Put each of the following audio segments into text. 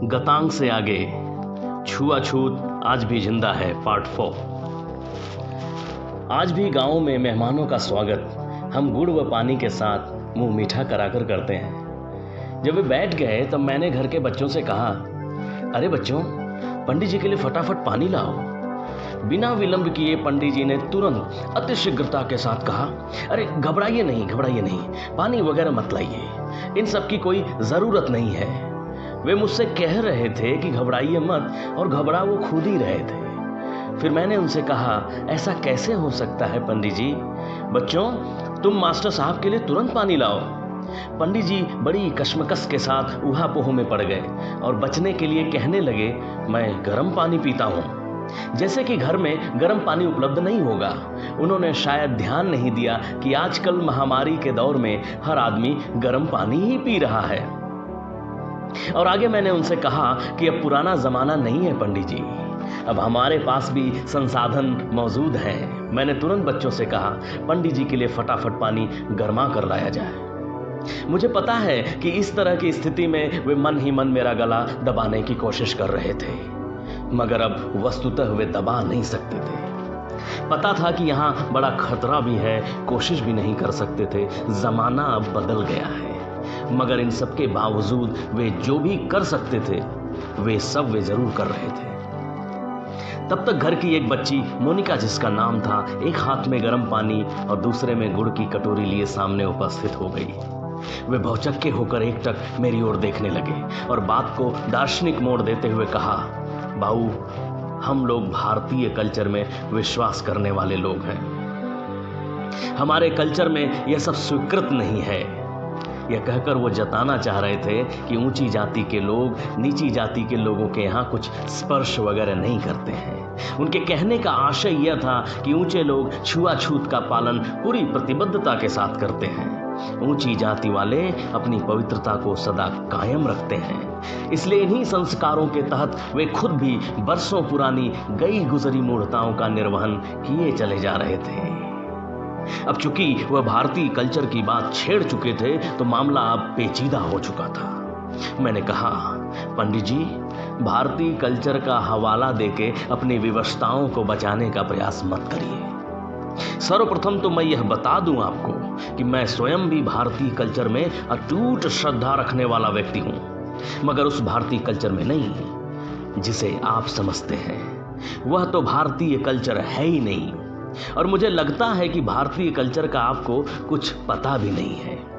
गतांग से आगे छुआछूत आज भी जिंदा है पार्ट 4। आज भी गांव में मेहमानों का स्वागत हम गुड़ व पानी के साथ मुंह मीठा कराकर करते हैं। जब वे बैठ गए तब मैंने घर के बच्चों से कहा, अरे बच्चों, पंडित जी के लिए फटाफट पानी लाओ। बिना विलंब किए पंडित जी ने तुरंत अति शीघ्रता के साथ कहा, अरे घबराइए नहीं, पानी वगैरह मत लाइए, इन सब की कोई जरूरत नहीं है। वे मुझसे कह रहे थे कि घबराइए मत, और घबरा वो खुद ही रहे थे। फिर मैंने उनसे कहा, ऐसा कैसे हो सकता है पंडित जी? बच्चों, तुम मास्टर साहब के लिए तुरंत पानी लाओ। पंडित जी बड़ी कश्मकश के साथ ऊहापोह में पड़ गए और बचने के लिए कहने लगे, मैं गर्म पानी पीता हूँ। जैसे कि घर में गर्म पानी उपलब्ध नहीं होगा। उन्होंने शायद ध्यान नहीं दिया कि आजकल महामारी के दौर में हर आदमी गर्म पानी ही पी रहा है। और आगे मैंने उनसे कहा कि अब पुराना जमाना नहीं है पंडित जी, अब हमारे पास भी संसाधन मौजूद हैं। मैंने तुरंत बच्चों से कहा, पंडित जी के लिए फटाफट पानी गर्मा कर लाया जाए। मुझे पता है कि इस तरह की स्थिति में वे मन ही मन मेरा गला दबाने की कोशिश कर रहे थे, मगर अब वस्तुतः वे दबा नहीं सकते थे। पता था कि यहाँ बड़ा खतरा भी है, कोशिश भी नहीं कर सकते थे। जमाना अब बदल गया है, मगर इन सब के बावजूद वे जो भी कर सकते थे वे सब वे जरूर कर रहे थे। तब तक घर की एक बच्ची मोनिका, जिसका नाम था, एक हाथ में गर्म पानी और दूसरे में गुड़ की कटोरी लिए सामने उपस्थित हो गई। वे भौचक्के होकर एकटक मेरी ओर देखने लगे और बात को दार्शनिक मोड़ देते हुए कहा, बाऊ, हम लोग भारतीय कल्चर में विश्वास करने वाले लोग हैं। हमारे कल्चर में यह सब स्वीकृत नहीं है। यह कहकर वो जताना चाह रहे थे कि ऊंची जाति के लोग नीची जाति के लोगों के यहाँ कुछ स्पर्श वगैरह नहीं करते हैं। उनके कहने का आशय यह था कि ऊंचे लोग छुआछूत का पालन पूरी प्रतिबद्धता के साथ करते हैं, ऊंची जाति वाले अपनी पवित्रता को सदा कायम रखते हैं। इसलिए इन्हीं संस्कारों के तहत वे खुद भी बरसों पुरानी गई गुजरी मूढ़ताओं का निर्वहन किए चले जा रहे थे। अब चूंकि वह भारतीय कल्चर की बात छेड़ चुके थे तो मामला अब पेचीदा हो चुका था। मैंने कहा, पंडित जी, भारतीय कल्चर का हवाला देके अपनी विवशताओं को बचाने का प्रयास मत करिए। सर्वप्रथम तो मैं यह बता दूं आपको कि मैं स्वयं भी भारतीय कल्चर में अटूट श्रद्धा रखने वाला व्यक्ति हूं, मगर उस भारतीय कल्चर में नहीं जिसे आप समझते हैं। वह तो भारतीय कल्चर है ही नहीं, और मुझे लगता है कि भारतीय कल्चर का आपको कुछ पता भी नहीं है।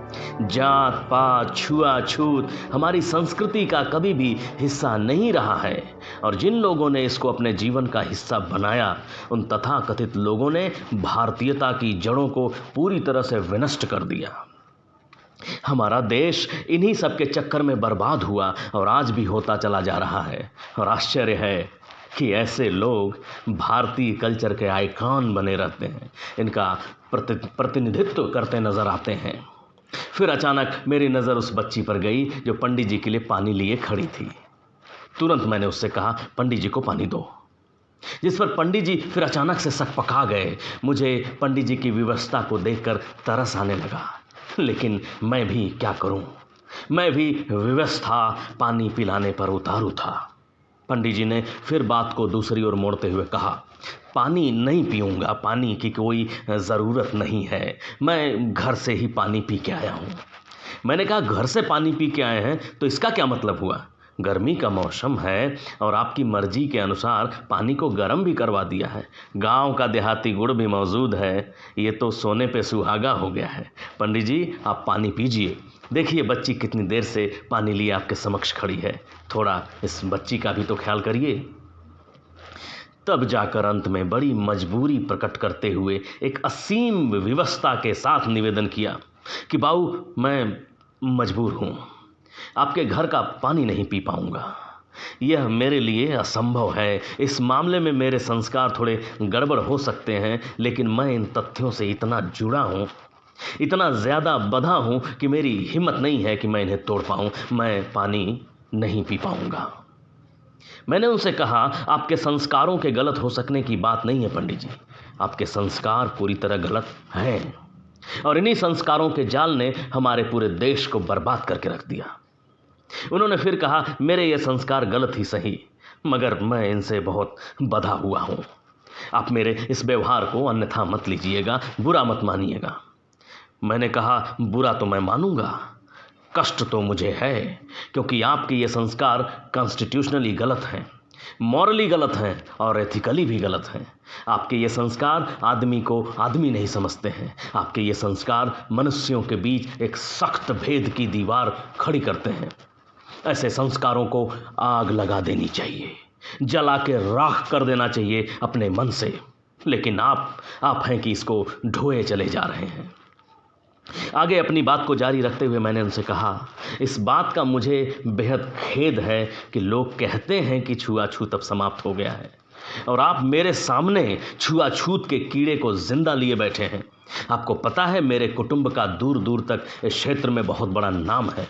जात पात छुआछूत हमारी संस्कृति का कभी भी हिस्सा नहीं रहा है, और जिन लोगों ने इसको अपने जीवन का हिस्सा बनाया, उन तथाकथित लोगों ने भारतीयता की जड़ों को पूरी तरह से विनष्ट कर दिया। हमारा देश इन्हीं सब के चक्कर में बर्बाद हुआ और आज भी होता चला जा रहा है। और आश्चर्य है कि ऐसे लोग भारतीय कल्चर के आइकॉन बने रहते हैं, इनका प्रतिनिधित्व करते नजर आते हैं। फिर अचानक मेरी नज़र उस बच्ची पर गई जो पंडित जी के लिए पानी लिए खड़ी थी। तुरंत मैंने उससे कहा, पंडित जी को पानी दो। जिस पर पंडित जी फिर अचानक से सकपका गए। मुझे पंडित जी की विवशता को देखकर तरस आने लगा, लेकिन मैं भी क्या करूं? मैं भी विवश था, पानी पिलाने पर उतारू था। पंडित जी ने फिर बात को दूसरी ओर मोड़ते हुए कहा, पानी नहीं पीऊंगा, पानी की कोई ज़रूरत नहीं है, मैं घर से ही पानी पी के आया हूँ। मैंने कहा, घर से पानी पी के आए हैं तो इसका क्या मतलब हुआ? गर्मी का मौसम है और आपकी मर्जी के अनुसार पानी को गर्म भी करवा दिया है। गांव का देहाती गुड़ भी मौजूद है, ये तो सोने पे सुहागा हो गया है। पंडित जी, आप पानी पीजिए। देखिए बच्ची कितनी देर से पानी लिए आपके समक्ष खड़ी है, थोड़ा इस बच्ची का भी तो ख्याल करिए। तब जाकर अंत में बड़ी मजबूरी प्रकट करते हुए एक असीम विवशता के साथ निवेदन किया कि बाऊ, मैं मजबूर हूँ, आपके घर का पानी नहीं पी पाऊंगा। यह मेरे लिए असंभव है। इस मामले में मेरे संस्कार थोड़े गड़बड़ हो सकते हैं, लेकिन मैं इन तथ्यों से इतना जुड़ा हूँ, इतना ज़्यादा बंधा हूँ कि मेरी हिम्मत नहीं है कि मैं इन्हें तोड़ पाऊँ। मैं पानी नहीं पी पाऊंगा। मैंने उनसे कहा, आपके संस्कारों के गलत हो सकने की बात नहीं है पंडित जी, आपके संस्कार पूरी तरह गलत हैं, और इन्हीं संस्कारों के जाल ने हमारे पूरे देश को बर्बाद करके रख दिया। उन्होंने फिर कहा, मेरे ये संस्कार गलत ही सही, मगर मैं इनसे बहुत बंधा हुआ हूँ। आप मेरे इस व्यवहार को अन्यथा मत लीजिएगा, बुरा मत मानिएगा। मैंने कहा, बुरा तो मैं मानूंगा, कष्ट तो मुझे है, क्योंकि आपके ये संस्कार कॉन्स्टिट्यूशनली गलत हैं, मॉरली गलत हैं और एथिकली भी गलत हैं। आपके ये संस्कार आदमी को आदमी नहीं समझते हैं। आपके ये संस्कार मनुष्यों के बीच एक सख्त भेद की दीवार खड़ी करते हैं। ऐसे संस्कारों को आग लगा देनी चाहिए, जला के राख कर देना चाहिए अपने मन से। लेकिन आप हैं कि इसको ढोए चले जा रहे हैं। आगे अपनी बात को जारी रखते हुए मैंने उनसे कहा, इस बात का मुझे बेहद खेद है कि लोग कहते हैं कि छुआछूत अब समाप्त हो गया है, और आप मेरे सामने छुआछूत के कीड़े को जिंदा लिए बैठे हैं। आपको पता है, मेरे कुटुंब का दूर दूर तक इस क्षेत्र में बहुत बड़ा नाम है।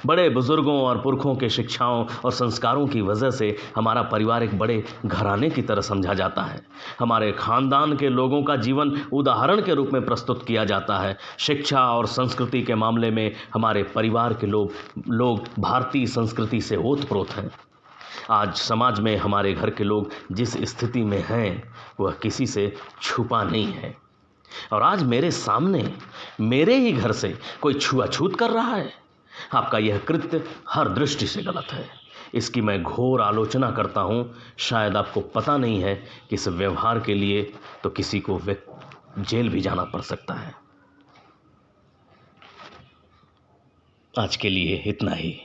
बड़े बुजुर्गों और पुरखों के शिक्षाओं और संस्कारों की वजह से हमारा परिवार एक बड़े घराने की तरह समझा जाता है। हमारे खानदान के लोगों का जीवन उदाहरण के रूप में प्रस्तुत किया जाता है। शिक्षा और संस्कृति के मामले में हमारे परिवार के लोग भारतीय संस्कृति से ओतप्रोत हैं। आज समाज में हमारे घर के लोग जिस स्थिति में हैं, वह किसी से छुपा नहीं है। और आज मेरे सामने, मेरे ही घर से कोई छुआछूत कर रहा है। आपका यह कृत्य हर दृष्टि से गलत है। इसकी मैं घोर आलोचना करता हूं। शायद आपको पता नहीं है कि इस व्यवहार के लिए तो किसी को जेल भी जाना पड़ सकता है। आज के लिए इतना ही।